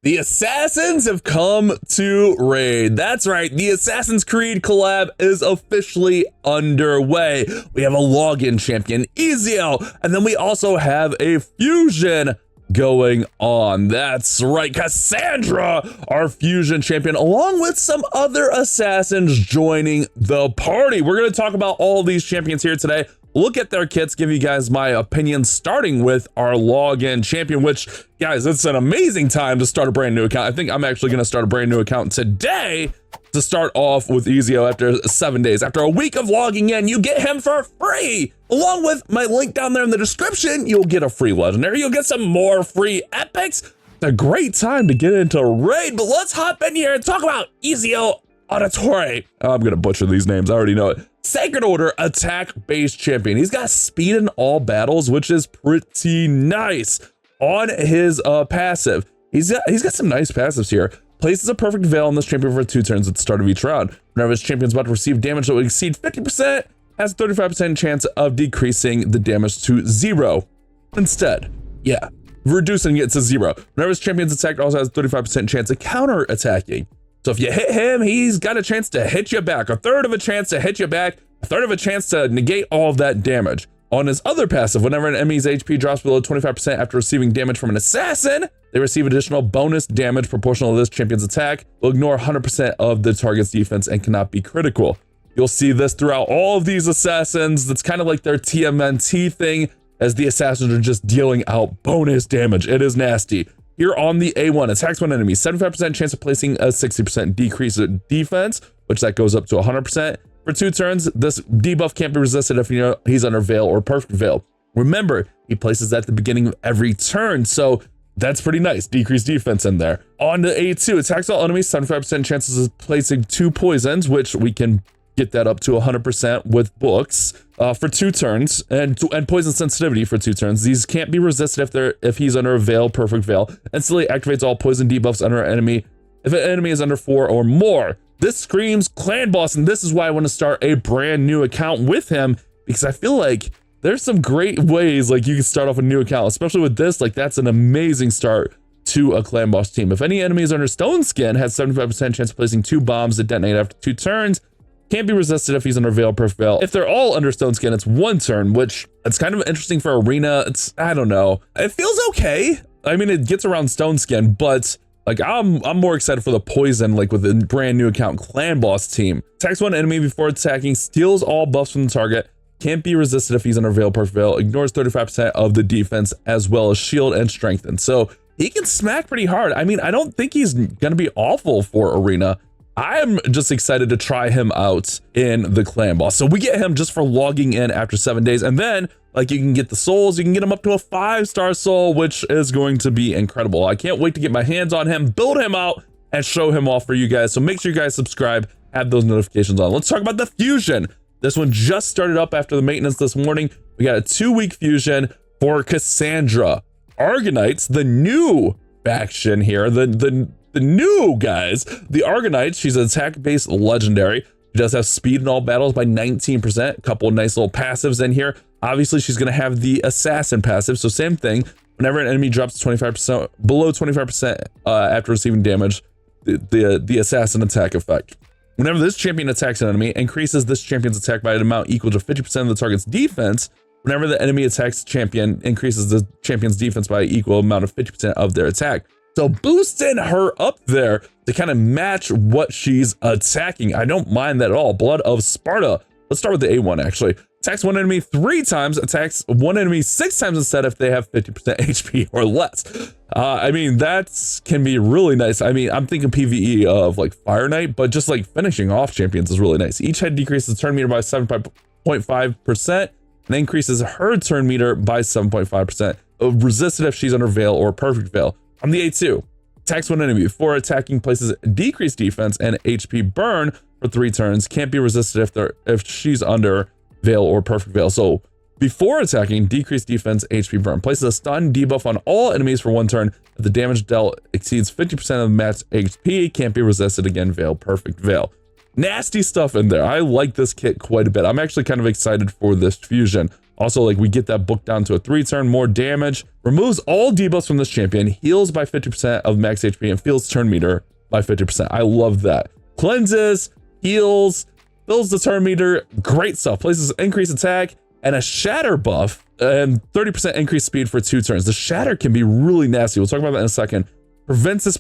The Assassins have come to raid. That's right, the Assassin's Creed collab is officially underway. We have a login champion, Ezio, and then we also have a fusion going on. That's right, Kassandra, our fusion champion, along with some other assassins joining the party. We're going to talk about all these champions here today. Look at their kits, give you guys my opinion, starting with our login champion, which, guys, it's an amazing time to start a brand new account. I think I'm actually going to start a brand new account today to start off with Ezio after 7 days. After a week of logging in, you get him for free. Along with my link down there in the description, you'll get a free legendary. You'll get some more free epics. It's a great time to get into raid, but let's hop in here and talk about Ezio Auditore. I'm going to butcher these names. I already know it. Sacred Order attack-based champion. He's got speed in all battles, which is pretty nice. On his passive, he's got some nice passives here. Places a perfect veil on this champion for 2 turns at the start of each round. Whenever his champion's about to receive damage that would exceed 50%, has a 35% chance of decreasing the damage to 0. Instead, yeah, reducing it to 0. Whenever his champion's attacked, also has a 35% chance of counter-attacking. So if you hit him, he's got a chance to hit you back, a third of a chance to hit you back, a third of a chance to negate all of that damage. On his other passive, whenever an enemy's HP drops below 25% after receiving damage from an assassin, they receive additional bonus damage proportional to this champion's attack. Will ignore 100% of the target's defense and cannot be critical. You'll see this throughout all of these assassins. That's kind of like their TMNT thing, as the assassins are just dealing out bonus damage. It is nasty. Here on the A1, attacks one enemy, 75% chance of placing a 60% decrease in defense, which that goes up to 100%. For 2 turns, this debuff can't be resisted if he's under Veil or Perfect Veil. Remember, he places that at the beginning of every turn, so that's pretty nice. Decreased defense in there. On to A2, attacks all enemies, 75% chances of placing 2 poisons, which we can get that up to 100% with books for 2 turns, and poison sensitivity for 2 turns. These can't be resisted if he's under a Veil, Perfect Veil. Instantly activates all poison debuffs under an enemy if an enemy is under 4 or more. This screams clan boss, and this is why I want to start a brand new account with him, because I feel like there's some great ways like you can start off a new account, especially with this. Like, that's an amazing start to a clan boss team. If any enemy is under Stone Skin, has 75% chance of placing 2 bombs that detonate after 2 turns. Can't be resisted if he's under Veil, Perfect Veil. If they're all under Stone Skin, it's 1 turn, which it's kind of interesting for Arena. I don't know. It feels okay. I mean, it gets around Stone Skin, but like I'm more excited for the poison, like with a brand new account clan boss team. Attacks one enemy before attacking, steals all buffs from the target. Can't be resisted if he's under Veil, Perfect Veil. Ignores 35% of the defense, as well as shield and strengthen. So he can smack pretty hard. I mean, I don't think he's gonna be awful for Arena. I'm just excited to try him out in the clan boss. So we get him just for logging in after 7 days. And then like you can get the souls, you can get him up to a 5-star soul, which is going to be incredible. I can't wait to get my hands on him, build him out, and show him off for you guys. So make sure you guys subscribe, have those notifications on. Let's talk about the fusion. This one just started up after the maintenance this morning. We got a 2-week fusion for Kassandra. Argonites, the new faction here, the new guys, the Argonites. She's an attack-based legendary. She does have speed in all battles by 19%. A couple of nice little passives in here. Obviously, she's going to have the assassin passive. So same thing. Whenever an enemy drops 25%, below 25% after receiving damage, the assassin attack effect. Whenever this champion attacks an enemy, increases this champion's attack by an amount equal to 50% of the target's defense. Whenever the enemy attacks the champion, increases the champion's defense by an equal amount of 50% of their attack. So boosting her up there to kind of match what she's attacking. I don't mind that at all. Blood of Sparta. Let's start with the A1 actually. Attacks one enemy 3 times, attacks one enemy 6 times instead if they have 50% HP or less. I mean, that can be really nice. I mean, I'm thinking PvE of like Fire Knight, but just like finishing off champions is really nice. Each head decreases turn meter by 7.5% and increases her turn meter by 7.5%. Resisted if she's under Veil or Perfect Veil. On the A2, attacks one enemy before attacking, places decreased defense and HP burn for 3 turns. Can't be resisted if she's under Veil or Perfect Veil. So before attacking, decreased defense, HP burn. Places a stun debuff on all enemies for 1 turn. If the damage dealt exceeds 50% of the match HP, can't be resisted again, Veil, Perfect Veil. Nasty stuff in there. I like this kit quite a bit. I'm actually kind of excited for this fusion. Also, like, we get that book down to a 3-turn, more damage, removes all debuffs from this champion, heals by 50% of max HP, and fills turn meter by 50%. I love that. Cleanses, heals, fills the turn meter, great stuff. Places increased attack and a shatter buff and 30% increased speed for 2 turns. The shatter can be really nasty. We'll talk about that in a second. Prevents this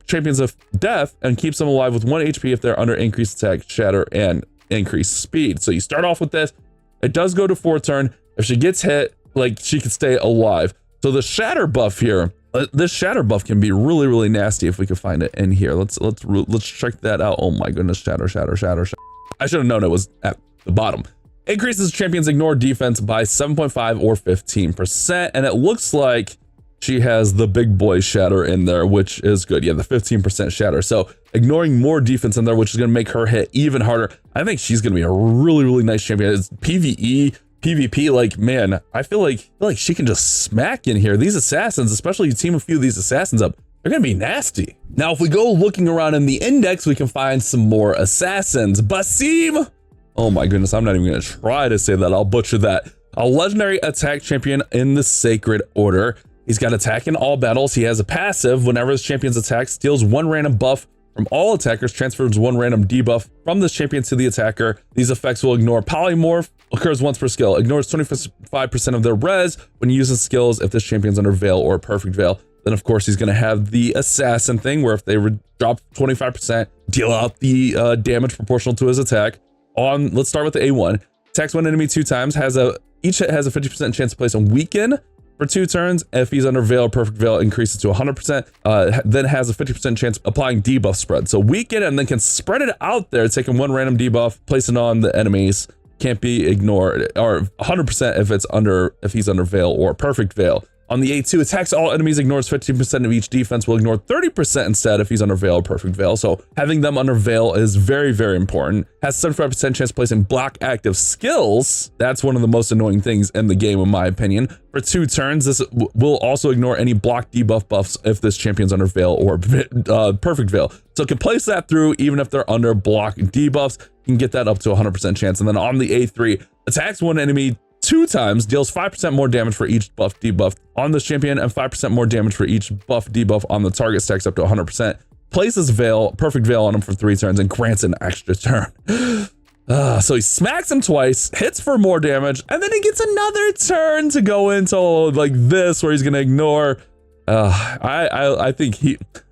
champions of death and keeps them alive with 1 HP if they're under increased attack, shatter, and increased speed. So you start off with this. It does go to 4 turn. If she gets hit, like, she can stay alive. So the shatter buff here, this shatter buff can be really, really nasty if we can find it in here. Let's check that out. Oh my goodness, shatter. I should have known it was at the bottom. Increases champions ignore defense by 7.5 or 15%, and it looks like she has the big boy shatter in there, which is good. Yeah, the 15% shatter. So ignoring more defense in there, which is going to make her hit even harder. I think she's going to be a really, really nice champion. It's PvE, PvP, like, man, I feel like she can just smack in here. These assassins, especially you team a few of these assassins up, they're going to be nasty. Now, if we go looking around in the index, we can find some more assassins. Basim, oh my goodness, I'm not even going to try to say that. I'll butcher that. A legendary attack champion in the Sacred Order. He's got attack in all battles. He has a passive. Whenever his champion's attack, steals 1 random buff from all attackers, transfers 1 random debuff from this champion to the attacker. These effects will ignore polymorph, occurs once per skill, ignores 25% of their res when using skills if this champion's under veil or perfect veil. Then of course he's going to have the assassin thing where if they drop 25%, deal out the damage proportional to his attack. Let's start with the A1. Attacks one enemy 2 times, each hit has a 50% chance to place on weaken for 2 turns. If he's under veil or perfect veil, increases to 100%, then has a 50% chance of applying debuff spread. So weaken and then can spread it out there, taking 1 random debuff, placing on the enemies. Can't be ignored, or 100% if he's under veil or perfect veil. On the A2, attacks all enemies, ignores 15% of each defense, will ignore 30% instead if he's under veil or perfect veil. So having them under veil is very, very important. Has 75% chance of placing block active skills. That's one of the most annoying things in the game, in my opinion. For 2 turns, this will also ignore any block debuff buffs if this champion's under veil or perfect veil. So it can place that through even if they're under block debuffs. You can get that up to 100% chance. And then on the A3, attacks one enemy 2 times, deals 5% more damage for each buff debuff on this champion and 5% more damage for each buff debuff on the target, stacks up to 100%. Places veil, perfect veil on him for 3 turns and grants an extra turn. So he smacks him twice, hits for more damage, and then he gets another turn to go into like this where he's gonna ignore. I think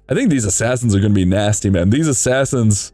these assassins are gonna be nasty, man. These assassins,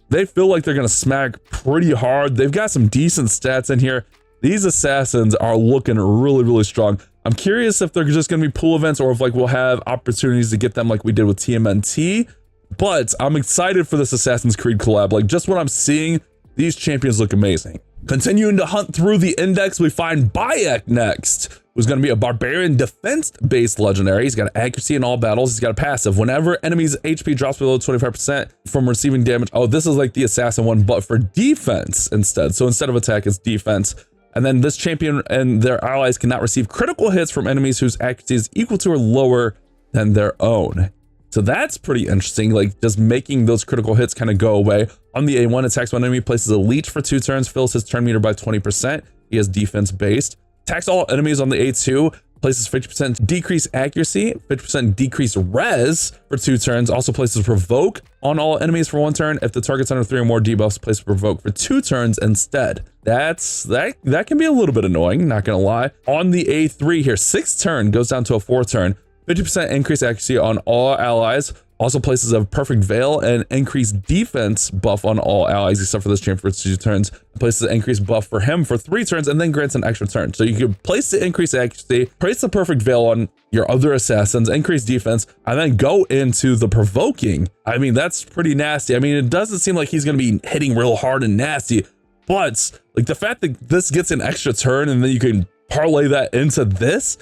they feel like they're gonna smack pretty hard. They've got some decent stats in here. These assassins are looking really, really strong. I'm curious if they're just going to be pool events or if like we'll have opportunities to get them like we did with TMNT. But I'm excited for this Assassin's Creed collab. Like just what I'm seeing, these champions look amazing. Continuing to hunt through the index, we find Bayek next, who's going to be a barbarian defense-based legendary. He's got accuracy in all battles. He's got a passive. Whenever enemy's HP drops below 25% from receiving damage. Oh, this is like the assassin one, but for defense instead. So instead of attack, it's defense. And then this champion and their allies cannot receive critical hits from enemies whose accuracy is equal to or lower than their own. So that's pretty interesting, like just making those critical hits kind of go away. On the A1, attacks one enemy, places a leech for 2 turns, fills his turn meter by 20%. He is defense based. Attacks all enemies on the A2, places 50% decrease accuracy, 50% decrease res for 2 turns, also places provoke on all enemies for 1 turn. If the target's under 3 or more debuffs, place provoke for 2 turns instead. That can be a little bit annoying, not gonna lie. On the A3 here, 6th turn goes down to a 4 turn, 50% increase accuracy on all allies, also places a perfect veil and increased defense buff on all allies except for this champion for 2 turns, places an increased buff for him for 3 turns, and then grants an extra turn. So you could place the increased accuracy, place the perfect veil on your other assassins, increase defense, and then go into the provoking. I mean, that's pretty nasty. I mean, it doesn't seem like he's gonna be hitting real hard and nasty, but like the fact that this gets an extra turn and then you can parlay that into this,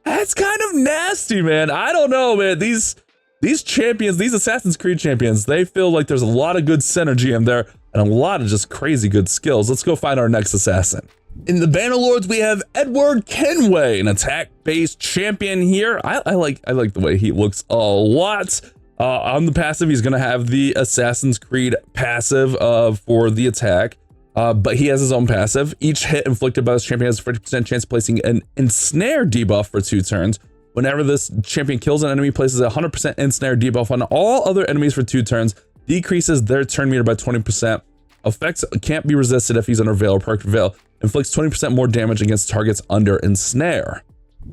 that's kind of nasty, man. I don't know, man. These champions, these Assassin's Creed champions, they feel like there's a lot of good synergy in there and a lot of just crazy good skills. Let's go find our next assassin. In the Bannerlords, we have Edward Kenway, an attack-based champion here. I like the way he looks a lot. On the passive, he's gonna have the Assassin's Creed passive for the attack. but he has his own passive. Each hit inflicted by this champion has a 50% chance of placing an ensnare debuff for 2 turns. Whenever this champion kills an enemy, places a 100% ensnare debuff on all other enemies for 2 turns, decreases their turn meter by 20%. Effects can't be resisted if he's under Veil or Perfect Veil. Inflicts 20% more damage against targets under ensnare.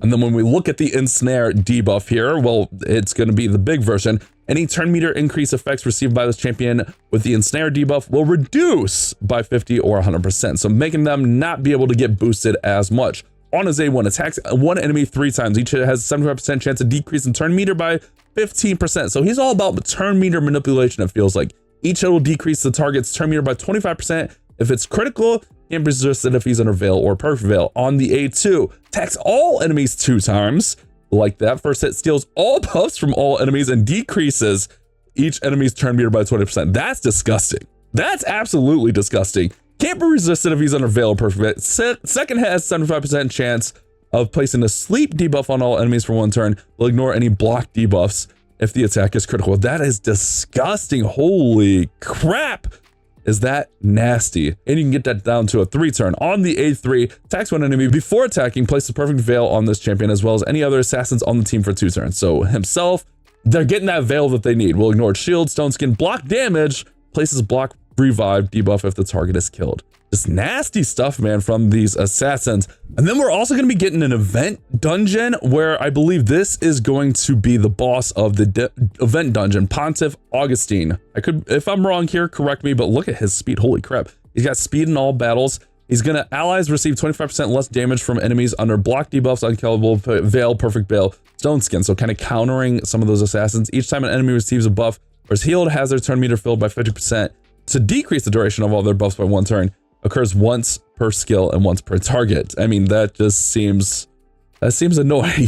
And then when we look at the ensnare debuff here, well, it's going to be the big version. Any turn meter increase effects received by this champion with the ensnare debuff will reduce by 50 or 100%, so making them not be able to get boosted as much. On his A1, attacks one enemy 3 times. Each hit has a 75% chance of decrease in turn meter by 15%. So he's all about turn meter manipulation, it feels like. Each hit will decrease the target's turn meter by 25%. If it's critical, can't be resisted if he's under Veil or Perfect Veil. On the A2, attacks all enemies 2 times. Like that, first hit steals all buffs from all enemies and decreases each enemy's turn meter by 20%. That's disgusting. That's absolutely disgusting. Can't be resisted if he's under Veil or Perfect Veil. Second hit has 75% chance of placing a sleep debuff on all enemies for 1 turn. Will ignore any block debuffs if the attack is critical. That is disgusting. Holy crap. Is that nasty? And you can get that down to a 3 turn. On the A3, attacks one enemy before attacking, places Perfect Veil on this champion as well as any other assassins on the team for 2 turns. So himself, they're getting that Veil that they need. Will ignore shield, stone skin, block damage, places block revive debuff if the target is killed. Just nasty stuff, man, from these assassins. And then we're also going to be getting an event dungeon where I believe this is going to be the boss of the event dungeon, Pontiff Augustin. I could, if I'm wrong here, correct me, but look at his speed. Holy crap. He's got speed in all battles. He's going to allies receive 25% less damage from enemies under block debuffs, unkillable, Veil, Perfect Veil, Stone Skin. So kind of countering some of those assassins. Each time an enemy receives a buff or is healed, has their turn meter filled by 50% to decrease the duration of all their buffs by 1 turn. Occurs once per skill and once per target. I mean, that just seems annoying.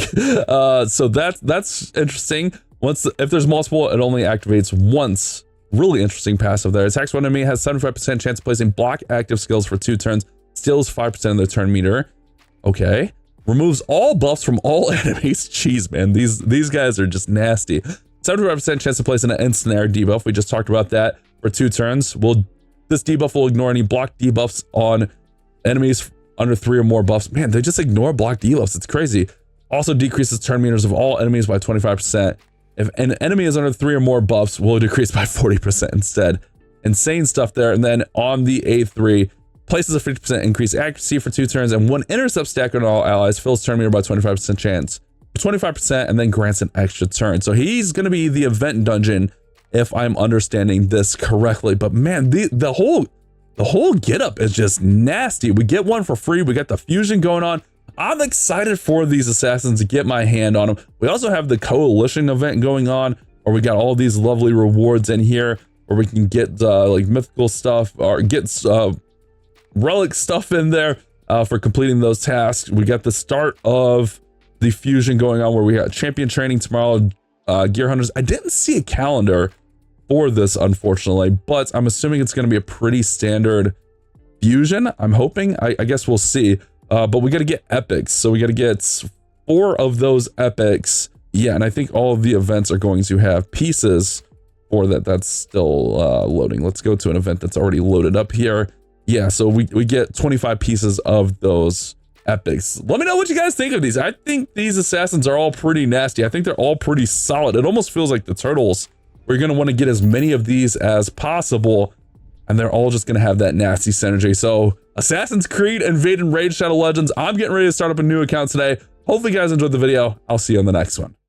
So that's interesting. If there's multiple, it only activates once. Really interesting passive there. Attacks one enemy, has 75% chance of placing block active skills for 2 turns. Steals 5% of their turn meter. Okay. Removes all buffs from all enemies. Jeez, man, these guys are just nasty. 75% chance to place an ensnare debuff. We just talked about that for 2 turns. This debuff will ignore any block debuffs on enemies under 3 or more buffs. Man, they just ignore block debuffs. It's crazy. Also decreases turn meters of all enemies by 25%. If an enemy is under 3 or more buffs, will decrease by 40% instead. Insane stuff there. And then on the A3, places a 50% increased accuracy for 2 turns, and 1 intercept stack on all allies, fills turn meter by 25% chance. 25%, and then grants an extra turn. So he's going to be the event dungeon, if I'm understanding this correctly. But man, the whole getup is just nasty. We get one for free. We got the fusion going on. I'm excited for these assassins to get my hand on them. We also have the coalition event going on, or we got all these lovely rewards in here where we can get like mythical stuff or get relic stuff in there for completing those tasks. We got the start of the fusion going on where we got champion training tomorrow, gear hunters. I didn't see a calendar for this, unfortunately, but I'm assuming it's going to be a pretty standard fusion. I'm hoping. I guess we'll see. But we got to get epics, so we got to get 4 of those epics. Yeah, and I think all of the events are going to have pieces for that. That's still loading. Let's go to an event that's already loaded up here. Yeah, so we get 25 pieces of those epics. Let me know what you guys think of these. I think these assassins are all pretty nasty. I think they're all pretty solid. It almost feels like the turtles. We're going to want to get as many of these as possible, and they're all just going to have that nasty synergy. So Assassin's Creed Invade and Raid Shadow Legends. I'm getting ready to start up a new account today. Hopefully you guys enjoyed the video. I'll see you on the next one.